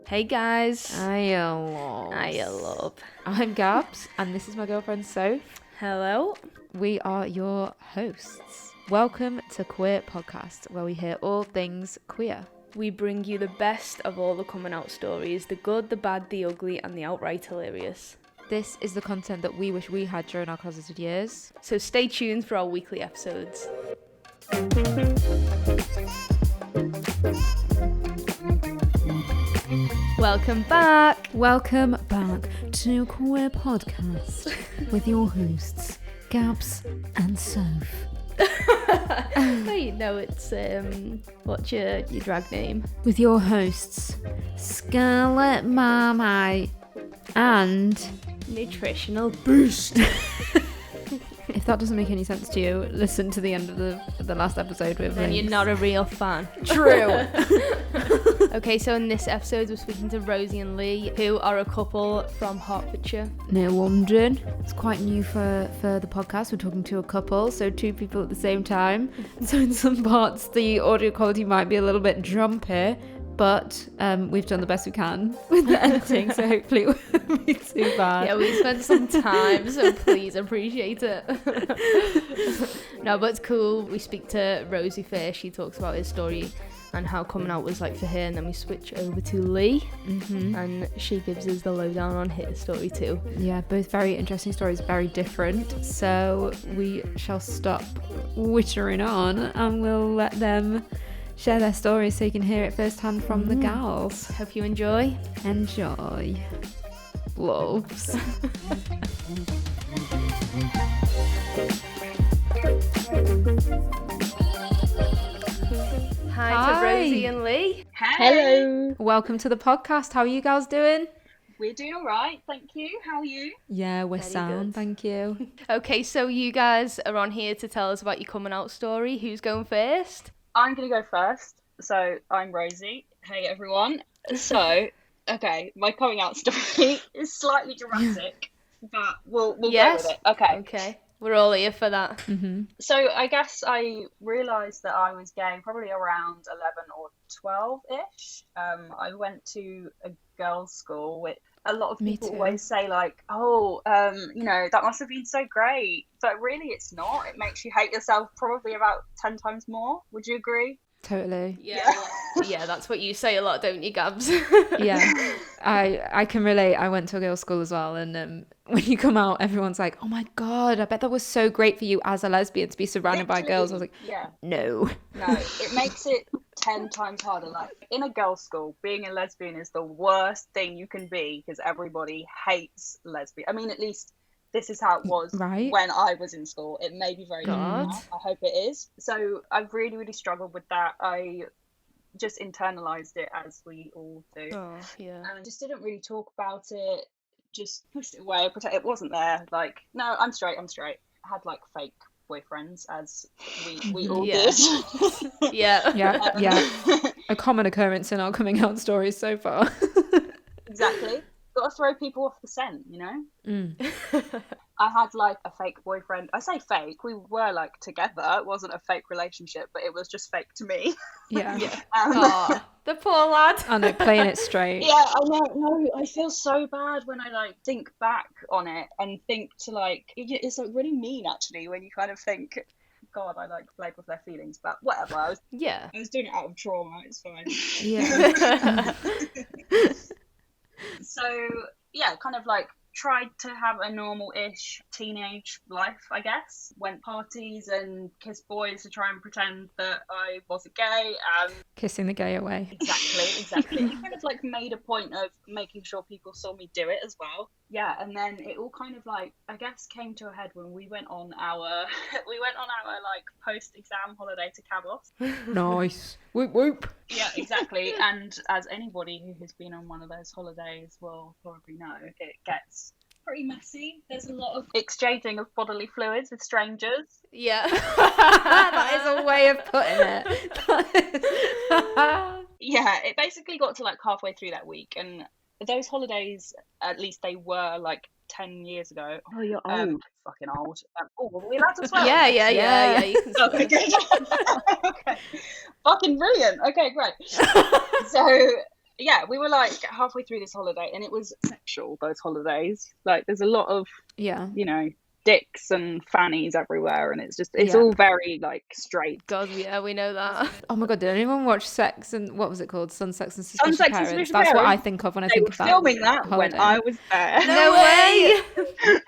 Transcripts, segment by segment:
Hey guys. Hiya, love. Hiya, love. I'm Gabs, and this is my girlfriend Soph. Hello. We are your hosts. Welcome to Queer Podcast, where we hear all things queer. We bring you the best of all the coming out stories, the good, the bad, the ugly, and the outright hilarious. This is the content that we wish we had during our closeted years. So stay tuned for our weekly episodes. Welcome back. Welcome back to Queer Podcast with your hosts, Gabs and Soph. Wait, no, it's what's your drag name? With your hosts, Scarlet Marmite and Nutritional Boost. If that doesn't make any sense to you, listen to the end of the last episode with Then links. you're not a real fan. True. Okay, so in this episode we're speaking to Rosie and Leigh, who are a couple from Hertfordshire. Near London. It's quite new for the podcast. We're talking to a couple, so two people at the same time. So in some parts the audio quality might be a little bit jumpy, but we've done the best we can with the editing, so hopefully it won't be too bad. Yeah, we spent some time, so please appreciate it. No, but it's cool. We speak to Rosie first. She talks about his story and how coming out was like for her, and then we switch over to Leigh, and she gives us the lowdown on his story too. Yeah, both very interesting stories, very different. So we shall stop wittering on and we'll let them share their stories so you can hear it firsthand from the gals. Hope you enjoy. Enjoy. Loves. Hi to Rosie and Leigh. Hello. Welcome to the podcast. How are you gals doing? We're doing all right, thank you. How are you? Yeah, we're Very sound, good. thank you. Okay, so you guys are on here to tell us about your coming out story. Who's going first? I'm going to go first. So, I'm Rosie. Hey, everyone. So, okay, my coming out story is slightly dramatic, but we'll go with it. Okay, we're all here for that. So, I guess I realised that I was gay probably around 11 or 12-ish. I went to a girls' school with a lot of Me people too. always say like, oh, that must have been so great. But really it's not. It makes you hate yourself probably about 10 times more. Would you agree? Totally. Yeah, that's what you say a lot, don't you, Gabs? Yeah, I can relate. I went to a girls' school as well, and when you come out, everyone's like, "Oh my god, I bet that was so great for you as a lesbian to be surrounded by girls." I was like, Yeah. "No." No, it makes it 10 times harder. Like, in a girls' school, being a lesbian is the worst thing you can be because everybody hates lesbian. I mean, at least this is how it was Right. when I was in school. It may be very God. different now. I hope it is. So I've really, really struggled with that. I just internalized it, as we all do. Oh, yeah. And I just didn't really talk about it. Just pushed it away, pretend it wasn't there. Like, no, I'm straight. I had like fake boyfriends, as we all Yeah. did. Yeah. Yeah. A common occurrence in our coming out stories so far. Exactly. Got to throw people off the scent, you know? I had like a fake boyfriend. I say fake, we were like together. It wasn't a fake relationship, but it was just fake to me. Yeah. Aw, the poor lad. I know, playing it straight. Yeah, I know. No, I feel so bad when I like think back on it and think to like, it's like really mean actually when you kind of think, God, I like played with their feelings, but whatever. I was doing it out of trauma. It's fine. Yeah. So yeah, kind of like tried to have a normal-ish teenage life, I guess. Went parties and kissed boys to try and pretend that I wasn't gay. Kissing the gay away. Exactly. I kind of like made a point of making sure people saw me do it as well. Yeah, and then it all kind of like, I guess, came to a head when we went on our like post-exam holiday to Cabos. Nice. Whoop whoop. Yeah, exactly. And as anybody who has been on one of those holidays will probably know, it gets pretty messy. There's a lot of exchanging of bodily fluids with strangers. Yeah. That is a way of putting it. Yeah, it basically got to like halfway through that week, and those holidays, at least they were like 10 years ago. Oh, you're old. Fucking old. Were we allowed to swear? Yeah. You can swear. Okay, good. Okay. Fucking brilliant. Okay, great. So yeah, we were like halfway through this holiday, and it was sexual, those holidays. Like, there's a lot of, Yeah. you know, dicks and fannies everywhere, and it's Yeah. all very like straight. God, yeah, we know that. Oh my god, did anyone watch Sex and what was it called? Sex and Suspicious Sex and Parents? Suspicious That's what I Parents. think of when I They think were of that filming that holiday. when I was there. No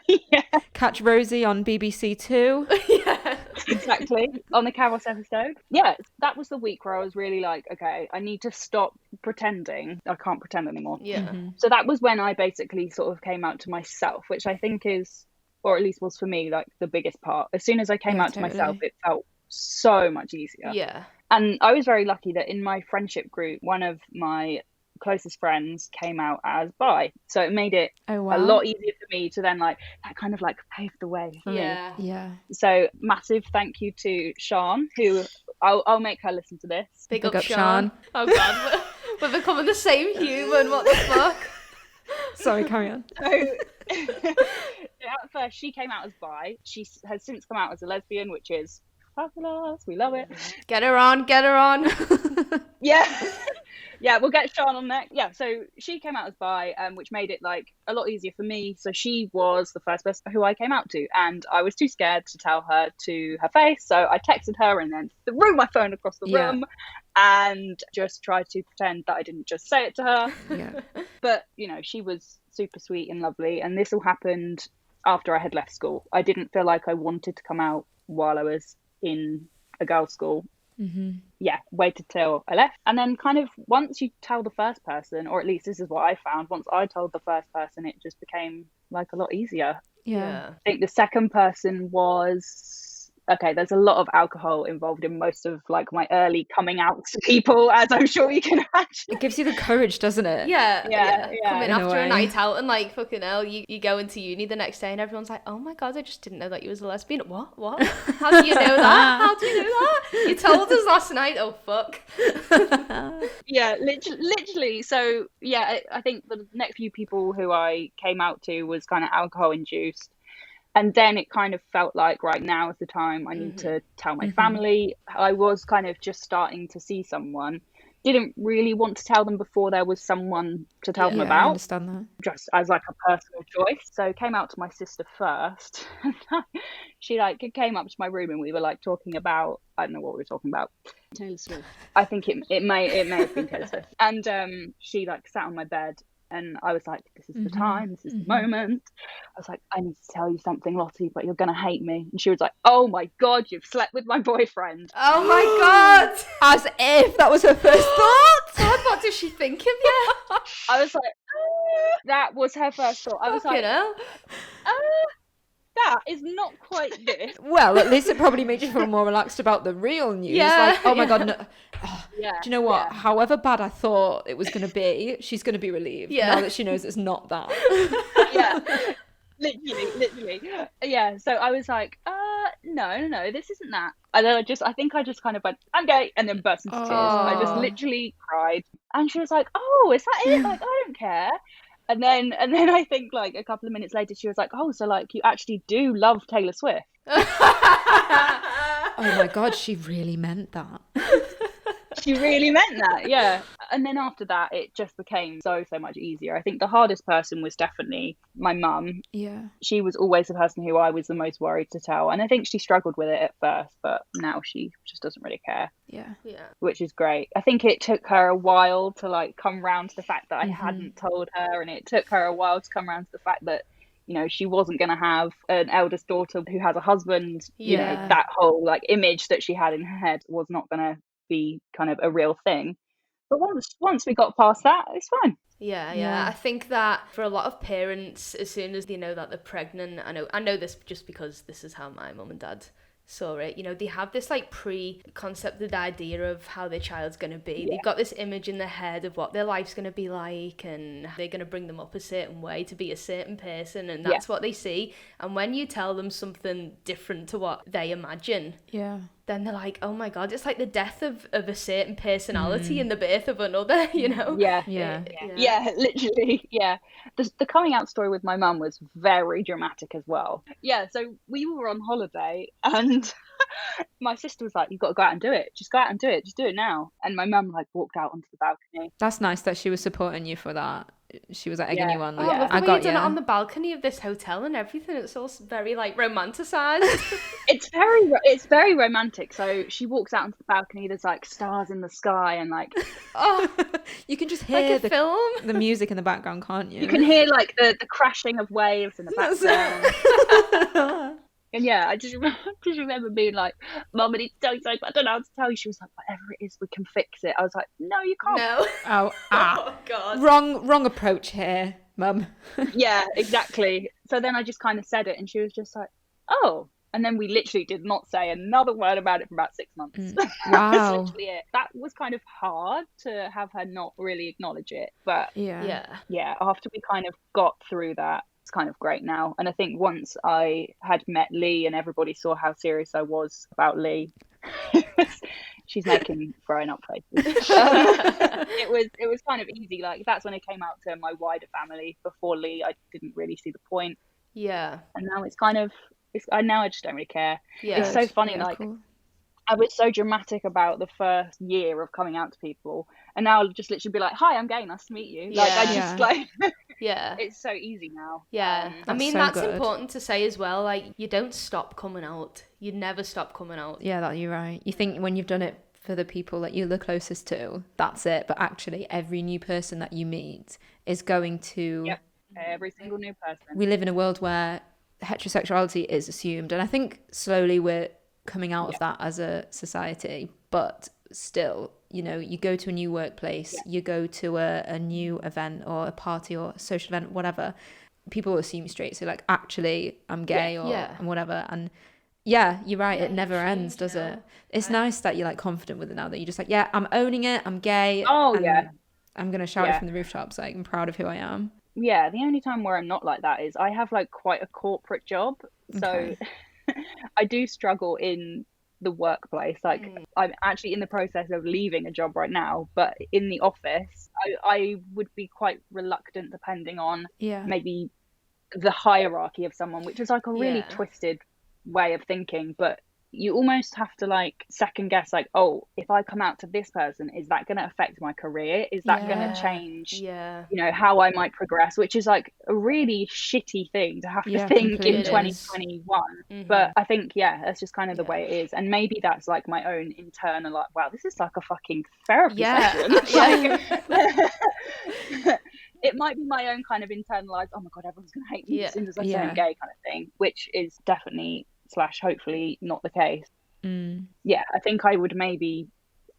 way. Yeah, Catch Rosie on BBC Two. Yeah. exactly. On the Carros episode. Yeah, that was the week where I was really like, okay, I need to stop pretending. I can't pretend anymore. Yeah. So that was when I basically sort of came out to myself, which I think is, or at least was for me, like the biggest part. As soon as I came Yeah, out to myself, totally. it felt so much easier. Yeah. And I was very lucky that in my friendship group, one of my closest friends came out as bi. So it made it Oh wow. a lot easier for me to then like, that kind of like paved the way for me. Yeah. Yeah. So massive thank you to Sean, who I'll make her listen to this. Big Big up up Sean. Sean. Oh God, we're becoming the same human. What the fuck? Sorry, carry on. So at first she came out as bi. She has since come out as a lesbian, which is fabulous. We love it. Get her on. Get her on. Yeah. Yeah, we'll get Sean on next. Yeah, so she came out as bi, which made it like a lot easier for me. So she was the first person who I came out to, and I was too scared to tell her to her face. So I texted her and then threw my phone across the Yeah. room and just tried to pretend that I didn't just say it to her. Yeah. But, you know, she was super sweet and lovely. And this all happened after I had left school. I didn't feel like I wanted to come out while I was in a girls' school. Yeah, waited till I left. And then kind of once you tell the first person, or at least this is what I found, once I told the first person, it just became like a lot easier. Yeah. I think the second person was, okay, there's a lot of alcohol involved in most of like my early coming out to people, as I'm sure you can imagine. It gives you the courage, doesn't it? Yeah. Yeah, Coming in a after a way. night out and like fucking hell, you go into uni the next day and everyone's like, oh my God, I just didn't know that you was a lesbian. What? How do you know that? How do you know that? You told us last night. Oh fuck. Yeah, literally. So yeah, I think the next few people who I came out to was kind of alcohol induced. And then it kind of felt like, right, now is the time I need to tell my family. I was kind of just starting to see someone. Didn't really want to tell them before there was someone to tell them I about, understand that. just as like a personal choice. So came out to my sister first. She like came up to my room and we were like talking about, I don't know what we were talking about. Taylor Swift. I think it may have been Taylor Swift. And she like sat on my bed. And I was like, this is the time, this is the moment. I was like, I need to tell you something, Lottie, but you're going to hate me. And she was like, oh my God, you've slept with my boyfriend. Oh my God. As if that was her first thought. God, what does she think of you? I was like, that was her first thought. I was Fucking like, hell. that is not quite this. Well, at least it probably made you feel more relaxed about the real news. Yeah, Like, oh my yeah. God, no. Oh, Yeah. do you know what? Yeah. However bad I thought it was going to be, she's going to be relieved Yeah. now that she knows it's not that. Yeah. Literally. Yeah. So I was like, no, this isn't that. And then I think I just kind of went, I'm gay, and then burst into tears. I just Oh. literally cried. And she was like, oh, is that it? Like, I don't care. And then I think like a couple of minutes later, she was like, oh, so like you actually do love Taylor Swift. Oh my God, she really meant that. She really meant that, yeah. And then after that, it just became so much easier. I think the hardest person was definitely my mum. Yeah. She was always the person who I was the most worried to tell. And I think she struggled with it at first, but now she just doesn't really care, Yeah. Yeah. which is great. I think it took her a while to like come round to the fact that I hadn't told her, and it took her a while to come round to the fact that, you know, she wasn't going to have an eldest daughter who has a husband. You know, Yeah. that whole like image that she had in her head was not going to be kind of a real thing. But once we got past that, it's fine. Yeah. I think that for a lot of parents, as soon as they know that they're pregnant, I know this just because this is how my mum and dad saw it, you know, they have this like pre-concepted idea of how their child's going to be. Yeah. They've got this image in their head of what their life's going to be like, and they're going to bring them up a certain way to be a certain person, and that's what they see. And when you tell them something different to what they imagine, Yeah. then they're like, oh my God, it's like the death of a certain personality and the birth of another, you know? Yeah. Yeah, literally. Yeah. The coming out story with my mum was very dramatic as well. Yeah, so we were on holiday and My sister was like, "You've got to go out and do it. Just go out and do it. Just do it now." And my mum like walked out onto the balcony. That's nice that she was supporting you for that. She was like egging you on. Like, Oh, I love the I way got you've done you. it on the balcony of this hotel and everything. It's all very like romanticized. It's very romantic. So she walks out onto the balcony. There's like stars in the sky and like Oh, You can just like hear a film. the music in the background, can't you? you can hear like the crashing of waves in the background. And yeah, I just remember being like, "Mum, I need to tell you something, but I don't know how to tell you." She was like, "Whatever it is, we can fix it." I was like, "No, you can't." No. Oh, Oh God. wrong approach here, Mum. Yeah, exactly. So then I just kind of said it, and she was just like, "Oh." And then we literally did not say another word about it for about 6 months. That's Wow. literally it. That was kind of hard to have her not really acknowledge it. But Yeah. yeah, after we kind of got through that, it's kind of great now. And I think once I had met Lee and everybody saw how serious I was about Lee, she's making throwing up faces. It was kind of easy. Like that's when it came out to my wider family. Before Lee, I didn't really see the point. Yeah. And now it's kind of now I just don't really care. Yeah. It's so funny. Yeah, like cool. I was so dramatic about the first year of coming out to people, and now I'll just literally be like, "Hi, I'm gay. Nice to meet you." Like I Yeah. just like Yeah. it's so easy now. Yeah. I That's mean, so that's good. important to say as well. Like, you don't stop coming out. You never stop coming out. Yeah, that you're right. You think when you've done it for the people that you're the closest to, that's it. But actually, every new person that you meet is going to. Yep. Every single new person. We live in a world where heterosexuality is assumed, and I think slowly we're coming out of that as a society. But still, you know, you go to a new workplace, you go to a new event or a party or a social event, whatever. People assume you're straight. So like, actually, I'm gay or and whatever. And yeah, you're right. It never ends, does it? It's nice that you're like confident with it now. That you're just like, yeah, I'm owning it. I'm gay. Oh and yeah. I'm gonna shout it from the rooftops. Like, I'm proud of who I am. Yeah, the only time where I'm not like that is I have like quite a corporate job. So Okay. I do struggle in the workplace. Like I'm actually in the process of leaving a job right now, but in the office, I would be quite reluctant depending on Yeah. maybe the hierarchy of someone, which is like a really twisted way of thinking, but you almost have to like second guess like, oh, if I come out to this person, is that going to affect my career? Is that going to change you know, how I might progress, which is like a really shitty thing to have to think completely. in 2021. But I think that's just kind of the way it is. And maybe that's like my own internal like, wow, this is like a fucking therapy session. Like, it might be my own kind of internalized, oh my god, everyone's gonna hate me as soon as I say I'm gay kind of thing, which is definitely / hopefully not the case. Yeah, I think I would maybe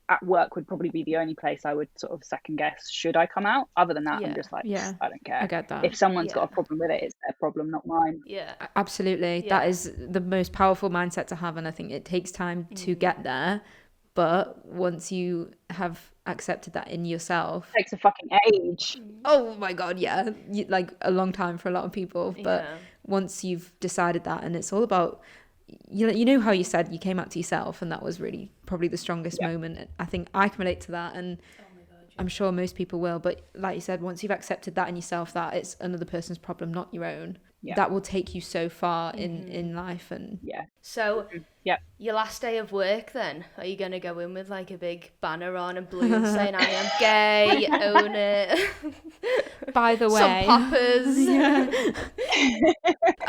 at work would probably be the only place I would sort of second guess should I come out. Other than that, I'm just like, I don't care. I get that. If someone's got a problem with it, it's their problem, not mine. Yeah. Absolutely. That is the most powerful mindset to have, and I think it takes time to get there. But once you have accepted that in yourself, It takes a fucking age. oh my god, yeah, like a long time for a lot of people. But once you've decided that, and it's all about, you know how you said you came out to yourself, and that was really probably the strongest moment. I think I can relate to that, and I'm sure most people will. But like you said, once you've accepted that in yourself, that it's another person's problem, not your own, that will take you so far in life. And So your last day of work then, are you going to go in with like a big banner on and balloons saying I am gay, own it? by the way, Some poppers.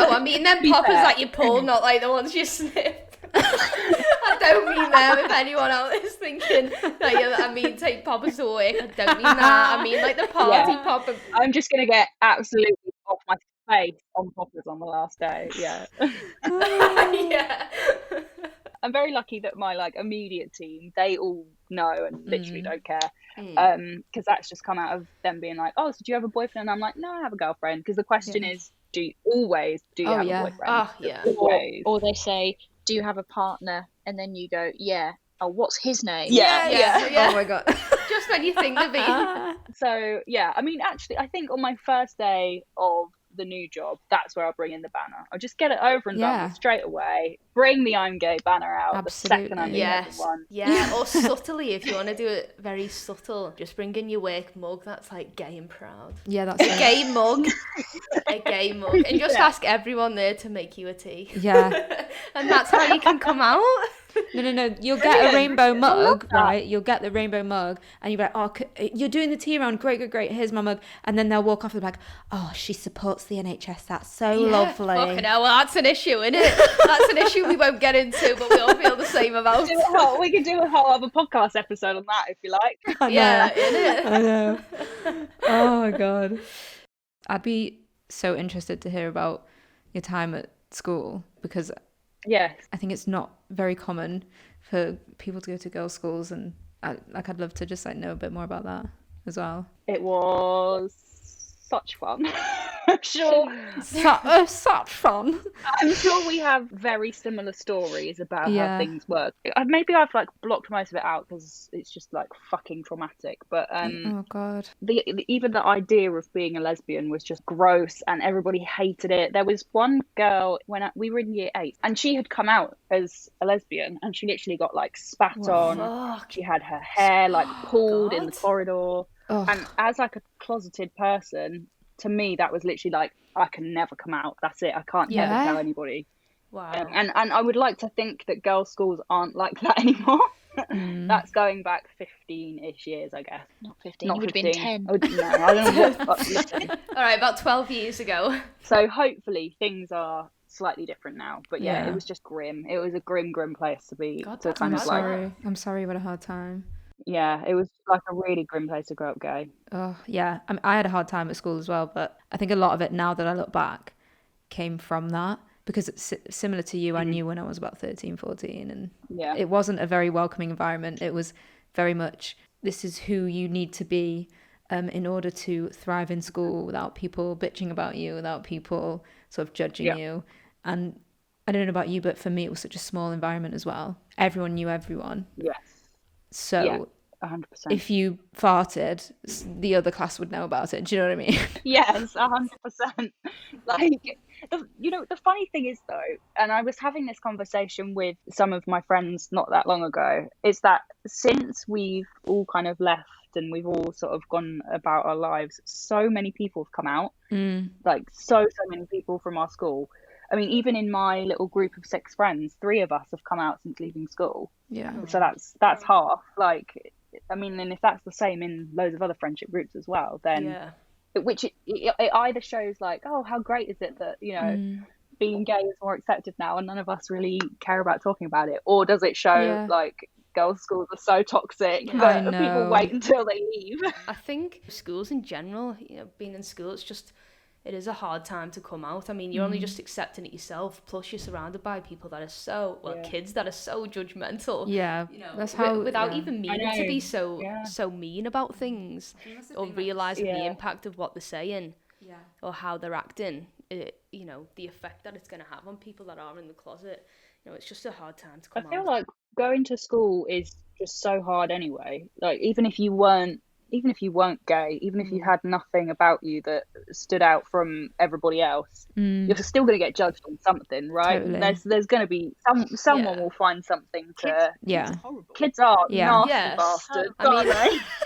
Oh, I mean them poppers that you pull, not like the ones you snip. I don't mean them, if anyone else is thinking I mean take poppers to work, I don't mean that. I mean like the party popper. I'm just gonna get absolutely off my face on poppers on the last day. Yeah. I'm very lucky that my like immediate team, they all know and literally don't care, because that's just come out of them being like, oh, so do you have a boyfriend? And I'm like, no, I have a girlfriend, because the question is, do you have a boyfriend? Oh yeah. Or they say, do you have a partner? And then you go, yeah. Oh, what's his name? Oh my god. Just when you think of it. So yeah, I mean, actually, I think on my first day of the new job, that's where I'll bring in the banner. I'll just get it over and done with straight away, bring the I'm gay banner out the second I'm Absolutely. in everyone. Yeah, or subtly, if you want to do it very subtle, just bring in your work mug that's like gay and proud. Yeah, that's A it. gay mug. A gay mug. And just Yeah. ask everyone there to make you a tea. Yeah. And that's how you can come out. No. You'll get a rainbow mug, that. right? You'll get the rainbow mug, and you'll be like, "Oh, you're doing the tea round. Great. Here's my mug." And then they'll walk off and be like, "Oh, she supports the NHS. That's so lovely." Fucking hell, well, that's an issue, isn't it? That's an issue we won't get into, but we all feel the same about. We could do a whole other podcast episode on that if you like. I know. Yeah, innit? I know. Oh my god. I'd be so interested to hear about your time at school, because Yes. I think it's not very common for people to go to girls' schools, and I'd love to just like know a bit more about that as well. It was such fun. I'm sure Such fun. we have very similar stories about Yeah. how things work. Maybe I've like blocked most of it out because it's just like fucking traumatic. But Oh god. even the idea of being a lesbian was just gross, and everybody hated it. There was one girl we were in year 8, and she had come out as a lesbian, and she literally got like spat on. Fuck. She had her hair like pulled in the God. corridor. Oh. And as like a closeted person, to me that was literally like, I can never come out. That's it. I can't Yeah. ever tell anybody. Wow. And I would like to think that girls' schools aren't like that anymore. That's going back 15-ish years, I guess. Not 15. Not You would have been 15. 10. Oh, no, I don't know what. Listen. All right, about 12 years ago. So hopefully things are slightly different now. But yeah, Yeah. it was just grim. It was a grim place to be. God, to that's kind I'm of bad. like, sorry. I'm sorry you had a hard time. yeah, it was like a really grim place to grow up gay. Oh, yeah. I had a hard time at school as well, but I think a lot of it, now that I look back, came from that, because it's similar to you. I knew when I was about 13, 14, and Yeah. it wasn't a very welcoming environment. It was very much, this is who you need to be in order to thrive in school without people bitching about you, without people sort of judging Yeah. you. And I don't know about you, but for me, it was such a small environment as well. Everyone knew everyone. Yes. So Yeah. 100%. if you farted, the other class would know about it. Do you know what I mean? Yes, 100%. Like, the funny thing is though, and I was having this conversation with some of my friends not that long ago, is that since we've all kind of left and we've all sort of gone about our lives, so many people have come out. Like so many people from our school. I mean, even in my little group of 6 friends, 3 of us have come out since leaving school. Yeah. So that's half. Like, I mean, and if that's the same in loads of other friendship groups as well, then Yeah. it either shows like, oh, how great is it that, you know, being gay is more accepted now and none of us really care about talking about it, or does it show like girls' schools are so toxic that people wait until they leave? I think schools in general, being in school, it is a hard time to come out. I mean, you're only just accepting it yourself, plus you're surrounded by people that are kids that are so judgmental. Yeah, that's how. Without even meaning to be know. so mean about things, or realizing the impact of what they're saying, or how they're acting. The effect that it's going to have on people that are in the closet. It's just a hard time to come out. I feel like going to school is just so hard anyway. Like, even if you weren't gay, even if you had nothing about you that stood out from everybody else, you're still going to get judged on something, right? Totally. There's going to be someone will find something to. Yeah. Kids are nasty Yes. bastards, I mean, aren't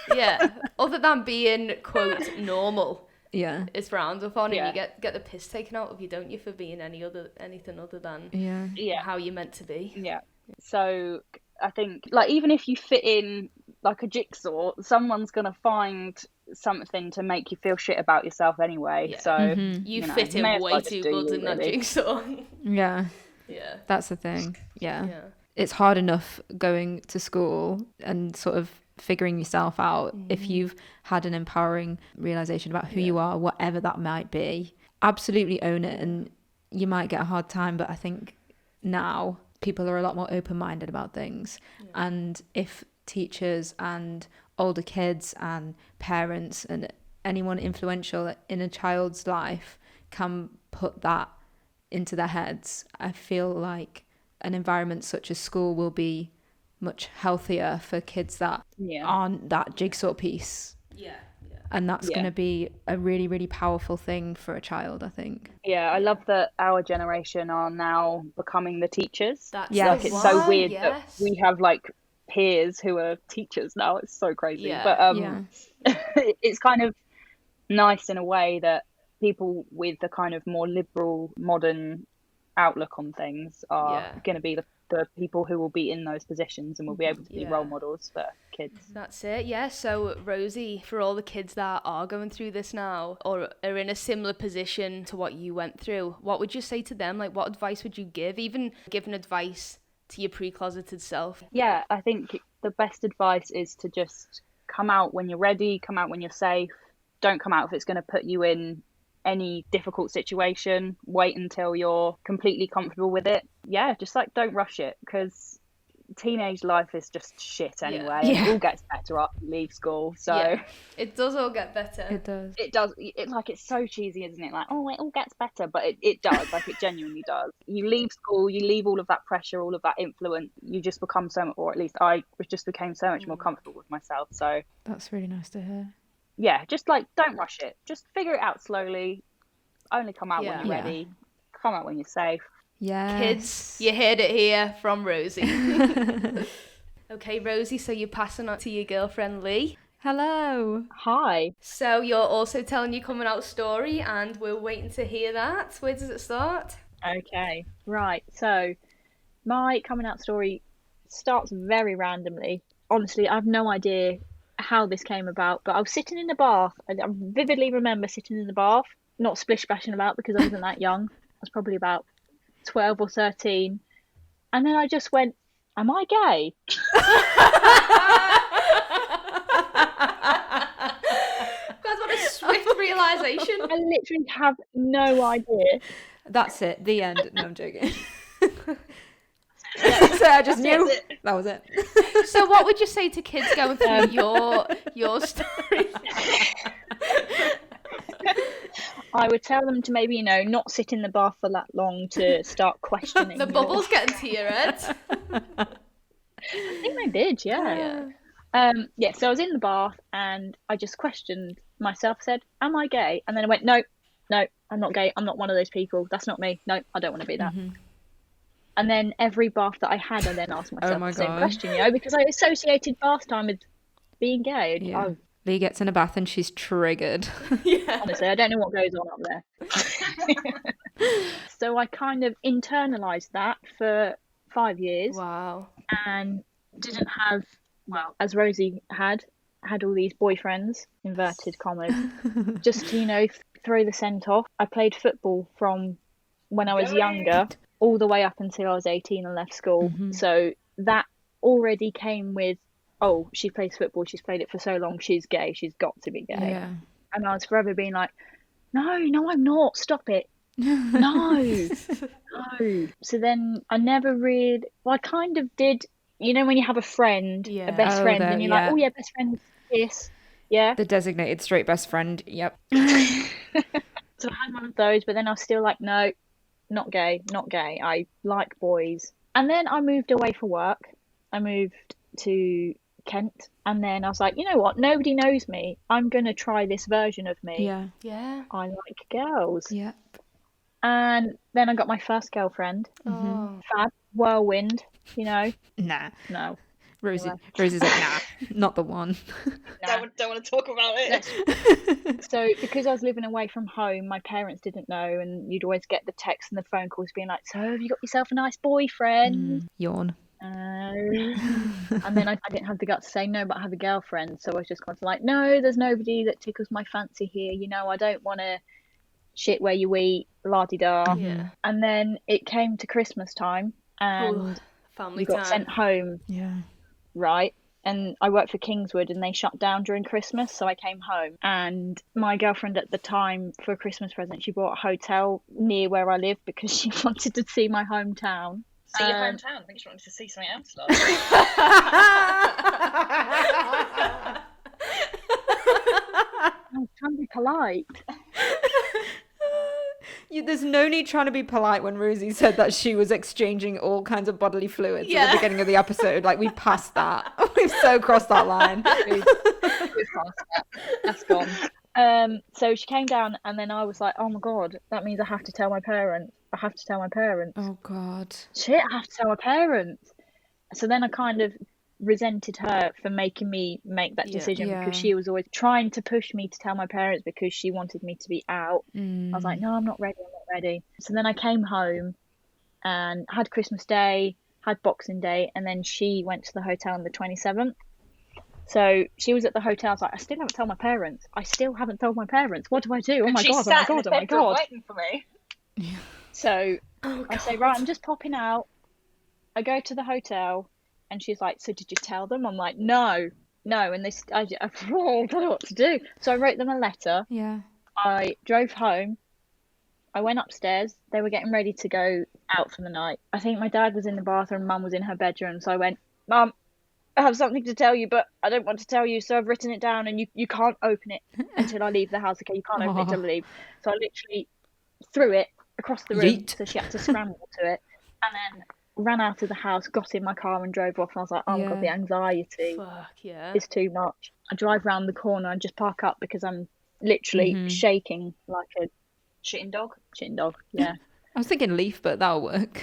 they? yeah. Other than being quote normal, Yeah. it's frowned upon, Yeah. and you get the piss taken out of you, don't you, for being anything other than Yeah. how you're meant to be. Yeah. So I think, like, even if you fit in like a jigsaw, someone's gonna find something to make you feel shit about yourself anyway. Yeah. So You know, fit may in as way well just too do good you, in that really. jigsaw. Yeah. Yeah. That's the thing. Yeah. Yeah. It's hard enough going to school and sort of figuring yourself out if you've had an empowering realization about who you are, whatever that might be. Absolutely own it, and you might get a hard time, but I think now people are a lot more open-minded about things. And if teachers and older kids and parents and anyone influential in a child's life can put that into their heads, I feel like an environment such as school will be much healthier for kids that aren't that jigsaw piece. Yeah. And that's going to be a really, really powerful thing for a child, I think. Yeah, I love that our generation are now becoming the teachers. That's Yes. the It's so one, weird yes. that we have like peers who are teachers now. It's so crazy. Yeah. But it's kind of nice in a way that people with the kind of more liberal, modern outlook on things are going to be the people who will be in those positions and will be able to be role models for kids. That's it, yeah. So Rosie, for all the kids that are going through this now or are in a similar position to what you went through, what would you say to them? Like, what advice would you give? Even giving advice to your pre-closeted self? Yeah, I think the best advice is to just come out when you're ready, come out when you're safe. Don't come out if it's going to put you in any difficult situation. Wait until you're completely comfortable with it. Yeah, just like don't rush it, because teenage life is just shit anyway. And it all gets better after you leave school. So it does all get better. It does. It does. It's so cheesy, isn't it? Like, oh, it all gets better, but it does. Like, it genuinely does. You leave school, you leave all of that pressure, all of that influence. You just become so much, or at least I just became so much more comfortable with myself. So that's really nice to hear. Yeah, just like don't rush it. Just figure it out slowly. Only come out when you're ready. Come out when you're safe. Yeah. Kids, you heard it here from Rosie. Okay, Rosie, so you're passing on to your girlfriend Leigh. Hello. Hi. So you're also telling your coming out story, and we're waiting to hear that. Where does it start? Okay, right. So my coming out story starts very randomly. Honestly, I have no idea how this came about, but I was sitting in the bath. I vividly remember sitting in the bath, not splish splashing about because I wasn't that young. I was probably about 12 or 13. And then I just went, am I gay? Guys, what a swift realisation. I literally have no idea. That's it. The end. No, I'm joking. So I just knew that was it. So what would you say to kids going through your story? I would tell them to maybe, not sit in the bath for that long to start questioning. The bubble's getting to your head. I think they did, yeah. So I was in the bath and I just questioned myself, said, am I gay? And then I went, no, I'm not gay. I'm not one of those people. That's not me. No, I don't want to be that. Mm-hmm. And then every bath that I had, I then asked myself the same question, because I associated bath time with being gay. Yeah. Leigh gets in a bath and she's triggered. Honestly, I don't know what goes on up there. So I kind of internalized that for 5 years. Wow. And didn't have, as Rosie had all these boyfriends, inverted commas, just to, throw the scent off. I played football from when I was younger all the way up until I was 18 and left school. Mm-hmm. So that already came with, oh, she plays football, she's played it for so long, she's gay, she's got to be gay. Yeah. And I was forever being like, no, I'm not, stop it. No. So then I never really, I kind of did, when you have a friend, a best friend, and you're like, oh yeah, best friend, yes. Yeah. The designated straight best friend, yep. So I had one of those, but then I was still like, no, not gay. I like boys. And then I moved away for work. I moved to Kent, and then I was like, you know what? Nobody knows me. I'm going to try this version of me. Yeah. I like girls. Yeah. And then I got my first girlfriend. Oh. Fab, whirlwind, Nah. No. Rosie's like, nah, not the one. Nah. Don't want to talk about it. So because I was living away from home, my parents didn't know, and you'd always get the texts and the phone calls being like, so have you got yourself a nice boyfriend? Yawn. And then I didn't have the guts to say no, but I have a girlfriend. So I was just kind of like, no, there's nobody that tickles my fancy here. I don't want to shit where you eat, la-di-da. Yeah. And then it came to Christmas time, and family got time. sent home. Yeah. Right. And I worked for Kingswood, and they shut down during Christmas, so I came home. And my girlfriend at the time, for a Christmas present, she bought a hotel near where I live because she wanted to see my hometown. See your hometown? I think she wanted to see something else. I'm trying to be polite. There's no need trying to be polite when Rosie said that she was exchanging all kinds of bodily fluids at the beginning of the episode. Like, we passed that. We've so crossed that line. We've passed that. That's gone. So she came down, and then I was like, oh my God, that means I have to tell my parents. I have to tell my parents. Oh, God. Shit, I have to tell my parents. So then I kind of resented her for making me make that decision because she was always trying to push me to tell my parents because she wanted me to be out. I was like, no, I'm not ready. So then I came home and had Christmas Day, had Boxing Day, and then she went to the hotel on the 27th. So she was at the hotel. I was like, I still haven't told my parents. What do I do? Oh my God. Waiting for me. So I say, right, I'm just popping out. I go to the hotel. And she's like, so did you tell them? I'm like, no. And I don't know what to do. So I wrote them a letter. Yeah. I drove home. I went upstairs. They were getting ready to go out for the night. I think my dad was in the bathroom. Mum was in her bedroom. So I went, Mum, I have something to tell you, but I don't want to tell you. So I've written it down and you can't open it until I leave the house. Okay, you can't open it until I leave. So I literally threw it across the room. Yeet. So she had to scramble to it. And then ran out of the house, got in my car and drove off. And I was like, oh my God, the anxiety is too much. I drive round the corner and just park up because I'm literally shaking like a shitting dog, yeah. I was thinking leaf, but that'll work.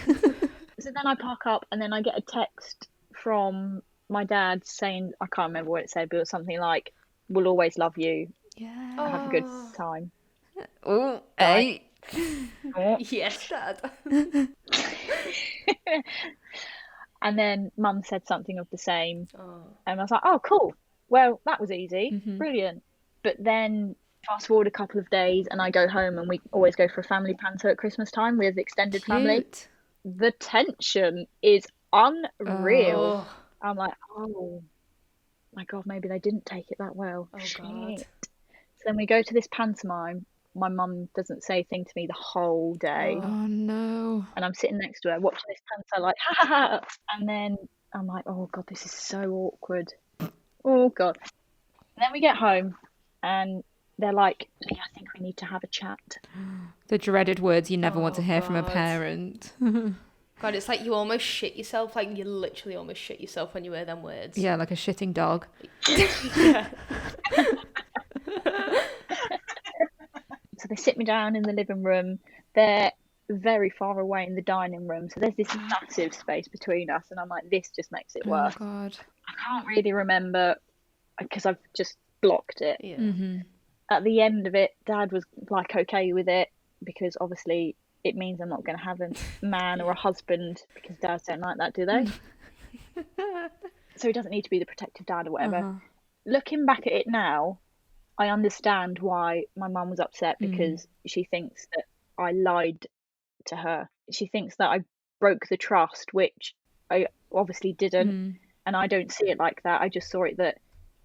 So then I park up and then I get a text from my dad saying, I can't remember what it said, but it was something like, we'll always love you. Yeah. Have a good time. Oh, hey. Yes, Dad. And then Mum said something of the same. And I was like, oh, cool. Well, that was easy. Brilliant. But then fast forward a couple of days and I go home and we always go for a family panto at Christmas time with extended family. The tension is unreal. I'm like, oh my God, maybe they didn't take it that well. Oh, Shit. God. So then we go to this pantomime. My mum doesn't say a thing to me the whole day. Oh no. And I'm sitting next to her watching this panto like, ha ha ha. And then I'm like, oh God, this is so awkward. Oh God. And then we get home and they're like, Leigh, I think we need to have a chat. The dreaded words you never want to hear from a parent. God, it's like you almost shit yourself. Like you literally almost shit yourself when you hear them words. Yeah, like a shitting dog. Yeah. So they sit me down in the living room. They're very far away in the dining room. So there's this massive space between us. And I'm like, this just makes it worse. Oh, God. I can't really remember because I've just blocked it. Yeah. At the end of it, Dad was like okay with it because obviously it means I'm not going to have a man or a husband because dads don't like that, do they? So he doesn't need to be the protective dad or whatever. Looking back at it now, I understand why my mum was upset because she thinks that I lied to her. She thinks that I broke the trust, which I obviously didn't. And I don't see it like that. I just saw it that,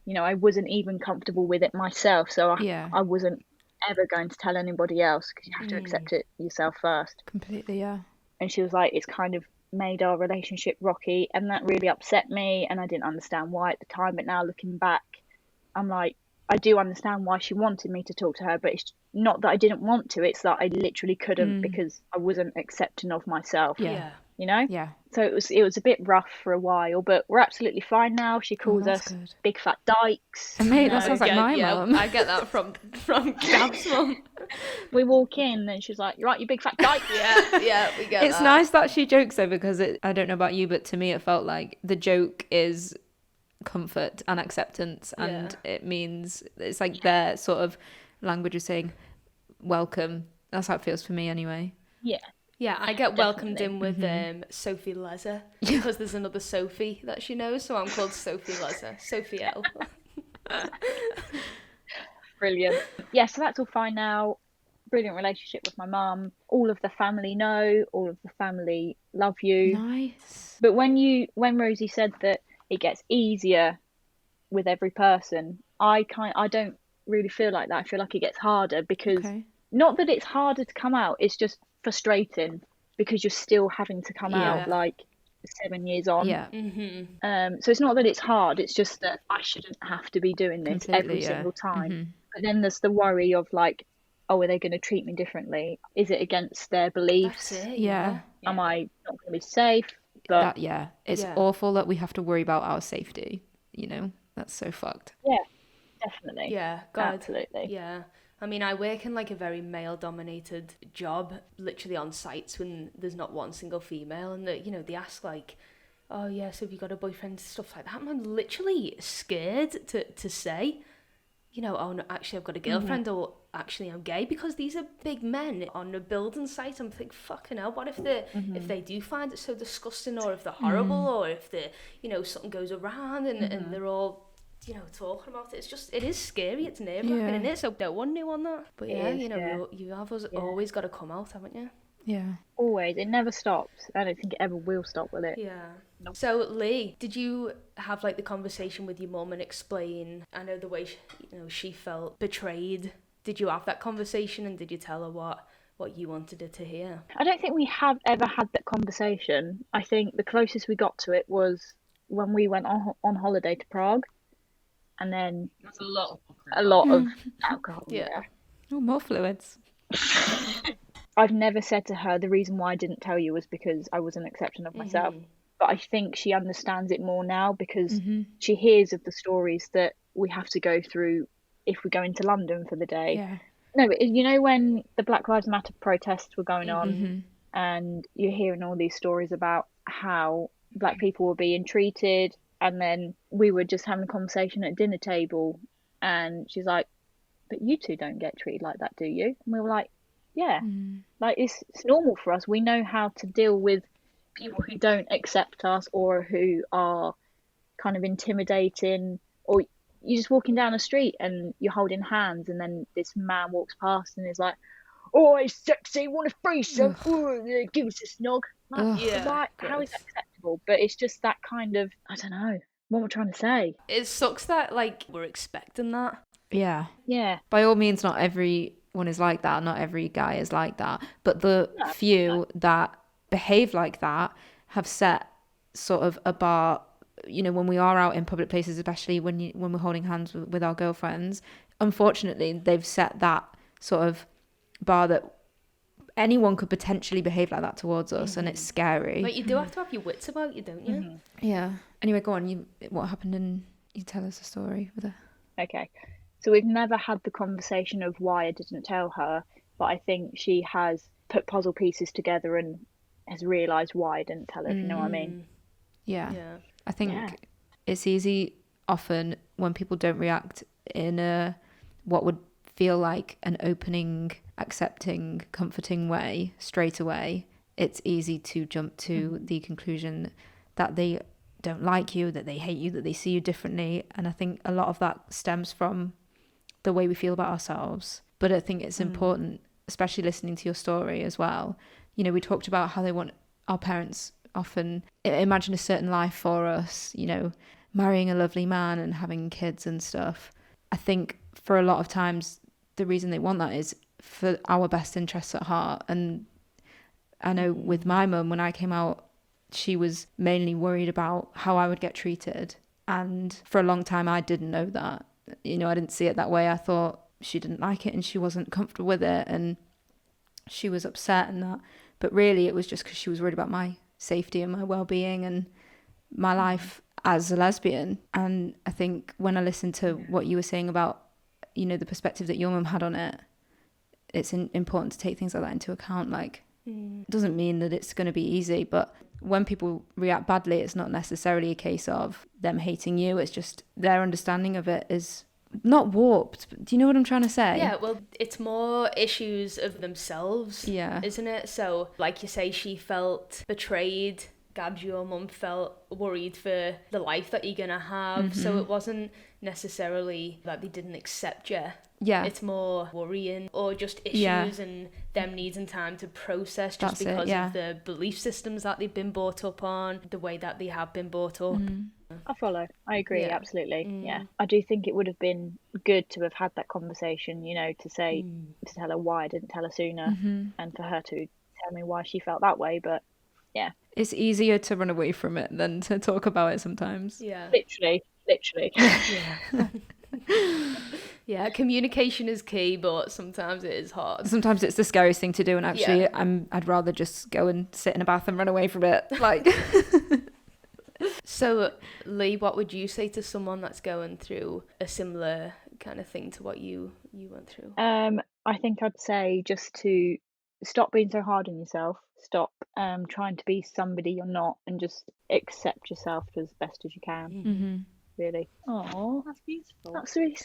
you know, I wasn't even comfortable with it myself. So I wasn't ever going to tell anybody else because you have to accept it yourself first. Completely, yeah. And she was like, it's kind of made our relationship rocky. And that really upset me. And I didn't understand why at the time. But now looking back, I'm like, I do understand why she wanted me to talk to her, but it's not that I didn't want to, it's that I literally couldn't because I wasn't accepting of myself. Yeah. You know? Yeah. So it was a bit rough for a while, but we're absolutely fine now. She calls us good. big fat dykes. Mate, that sounds like my mum. I get that from Gab's mum. We walk in and she's like, "You're right, you big fat dyke." Yeah, we get It's that. nice that she jokes though, because I don't know about you, but to me it felt like the joke is comfort and acceptance, and it means it's like their sort of language of saying welcome. That's how it feels for me anyway. Yeah, I get welcomed in with Sophie Lezer because there's another Sophie that she knows, so I'm called Sophie Lezer. Sophie L. Brilliant. Yeah, so that's all fine now. Brilliant relationship with my mum. All of the family know, all of the family love you. Nice. But when Rosie said that it gets easier with every person, I don't really feel like that. I feel like it gets harder because not that it's harder to come out, it's just frustrating because you're still having to come out like 7 years on. So it's not that it's hard, it's just that I shouldn't have to be doing this every single time. But then there's the worry of like, oh, are they going to treat me differently? Is it against their beliefs? That's it. Yeah. Am I not going to be safe? But It's Yeah. awful that we have to worry about our safety. That's so fucked. yeah, definitely. Yeah, God. Absolutely. Yeah. I mean, I work in like a very male-dominated job, literally on sites when there's not one single female, and they ask like, "Oh yeah, so have you got a boyfriend?" Stuff like that. And I'm literally scared to say, "Oh no, actually I've got a girlfriend," or "Actually I'm gay," because these are big men on a building site. I'm thinking, fucking hell, what if they do find it so disgusting, or if they're horrible, or if something goes around and they're all talking about it. It is scary. It's nerve-wracking, Yeah. isn't it? So don't want to on that. But yeah, It is, you have always got to come out, haven't you? Yeah. Always. It never stops. I don't think it ever will stop, will it? Yeah. Nope. So Lee, did you have like the conversation with your mum and explain? I know the way she felt betrayed. Did you have that conversation, and did you tell her what you wanted her to hear? I don't think we have ever had that conversation. I think the closest we got to it was when we went on holiday to Prague, and then That's a lot of alcohol. Yeah. Oh, more fluids. I've never said to her the reason why I didn't tell you was because I wasn't accepting of myself. But I think she understands it more now because she hears of the stories that we have to go through if we go into London for the day. Yeah. No, but when the Black Lives Matter protests were going on, and you're hearing all these stories about how black people were being treated, and then we were just having a conversation at dinner table, and she's like, "But you two don't get treated like that, do you?" And we were like, "Yeah, like it's normal for us. We know how to deal with people who don't accept us or who are kind of intimidating, or you're just walking down the street and you're holding hands, and then this man walks past and is like, 'Oh, it's sexy, want a threesome? Ooh, give us a snog.'" Like, how is that acceptable? But it's just that kind of, I don't know what we're trying to say. It sucks that like we're expecting that. Yeah. Yeah. By all means, not everyone is like that. Not every guy is like that. But the few that behave like that have set sort of a bar. When we are out in public places, especially when we're holding hands with our girlfriends, unfortunately, they've set that sort of bar that anyone could potentially behave like that towards us, and it's scary. But you do have to have your wits about you, don't you? Yeah. Anyway, go on. What happened? And you tell us a story with her. Okay. So we've never had the conversation of why I didn't tell her, but I think she has put puzzle pieces together and has realised why I didn't tell her, if you know what I mean. Yeah. Yeah. I think it's easy often when people don't react in a what would feel like an opening, accepting, comforting way straight away. It's easy to jump to the conclusion that they don't like you, that they hate you, that they see you differently. And I think a lot of that stems from the way we feel about ourselves. But I think it's important, especially listening to your story as well. We talked about how they want our parents often imagine a certain life for us, marrying a lovely man and having kids and stuff. I think for a lot of times, the reason they want that is for our best interests at heart. And I know with my mum, when I came out, she was mainly worried about how I would get treated. And for a long time, I didn't know that. I didn't see it that way. I thought she didn't like it and she wasn't comfortable with it and she was upset and that. But really, it was just because she was worried about my safety and my well-being and my life as a lesbian. And I think when I listened to what you were saying about, the perspective that your mum had on it, it's important to take things like that into account. Like, it doesn't mean that it's going to be easy, but when people react badly, it's not necessarily a case of them hating you. It's just their understanding of it is not warped. But do you know what I'm trying to say? Yeah, well, it's more issues of themselves, Yeah. isn't it? So, like you say, she felt betrayed. Gabs, your mum, felt worried for the life that you're going to have. So it wasn't necessarily that they didn't accept you. Yeah. It's more worrying or just issues and them needing time to process just because of the belief systems that they've been brought up on, the way that they have been brought up. I follow. I agree, Yeah. absolutely. Yeah. I do think it would have been good to have had that conversation, to say, to tell her why I didn't tell her sooner and for her to tell me why she felt that way. But yeah. It's easier to run away from it than to talk about it sometimes. Yeah. Literally. Yeah. Yeah, communication is key, but sometimes it is hard. Sometimes it's the scariest thing to do, and actually Yeah. I'd rather just go and sit in a bath and run away from it. Like, So, Lee, what would you say to someone that's going through a similar kind of thing to what you went through? I think I'd say just to stop being so hard on yourself. Stop trying to be somebody you're not, and just accept yourself as best as you can. Really. Oh, That's beautiful.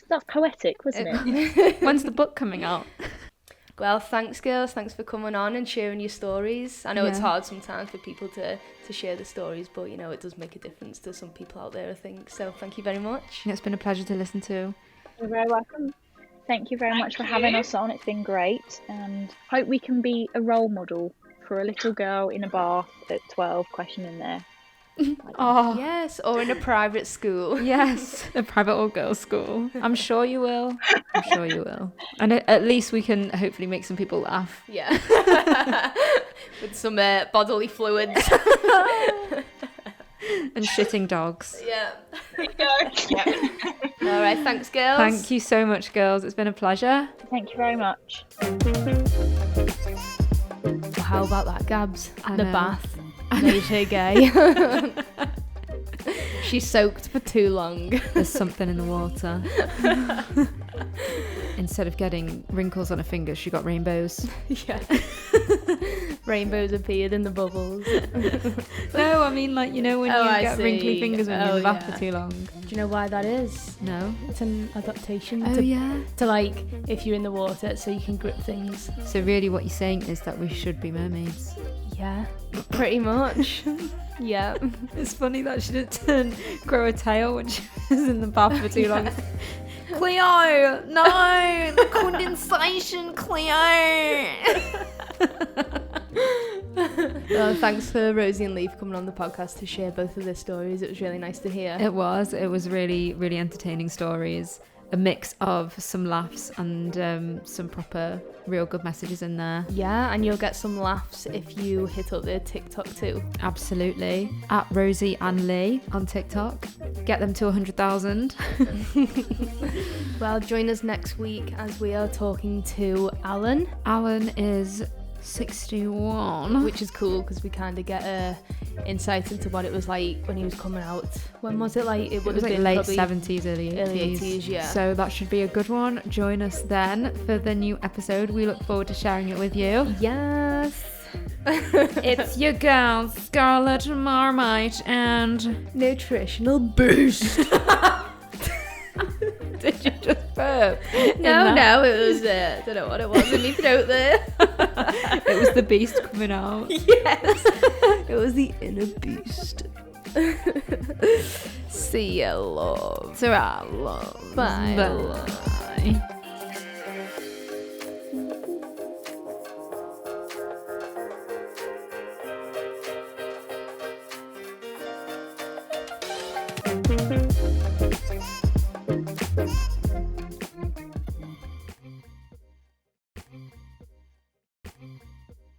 that's poetic, wasn't it? when's the book coming out? Well, thanks, girls. Thanks for coming on and sharing your stories. I know it's Yeah. hard sometimes for people to share the stories, but, you know, it does make a difference to some people out there, I think. So thank you very much. It's been a pleasure to listen to. You're very welcome. Thank you very much for having us on. It's been great, and hope we can be a role model for a little girl in a bath at 12 questioning their. Oh, Yes, or in a private school. yes, a private all girls school. I'm sure you will. I'm sure you will. And at least we can hopefully make some people laugh. Yeah. With some bodily fluids. And shitting dogs. Yeah. There you go. Yeah. All right, thanks, girls. Thank you so much, girls. It's been a pleasure. Thank you very much. Well, how about that, Gabs? I The know. bath made her gay. She soaked for too long. There's something in the water. Instead of getting wrinkles on her fingers, she got rainbows. Yeah. Rainbows appeared in the bubbles. No, I mean, like, you know, when Oh, you I get wrinkly see. fingers when you're in the Oh, bath yeah. for too long. Do you know why that is? No? It's an adaptation Oh, yeah. to like if you're in the water so you can grip things. So really what you're saying is that we should be mermaids. Yeah, pretty much. Yeah. It's funny that she didn't grow a tail when she was in the bath for too long. Cleo! No! The condensation, Cleo! Well, thanks for Rosie and Leigh for coming on the podcast to share both of their stories. It was really nice to hear. It was really, really entertaining stories. A mix of some laughs and some proper, real good messages in there. Yeah, and you'll get some laughs if you hit up their TikTok too. Absolutely. At Rosie and Leigh on TikTok. Get them to 100,000. Well, join us next week as we are talking to Alan, Alan is 61. which is cool because we kind of get a insight into what it was like when he was coming out. When was it? Like it would was have like been late probably 70s, early 80s. early 80s, yeah. So that should be a good one. Join us then for the new episode. We look forward to sharing it with you. Yes. It's your girl, Scarlet Marmite, and Nutritional boost. did you just burp? No, it was I don't know what it was in my throat there. It was the beast coming out. Yes. It was the inner beast. See ya, love. So I love. Bye. Bye.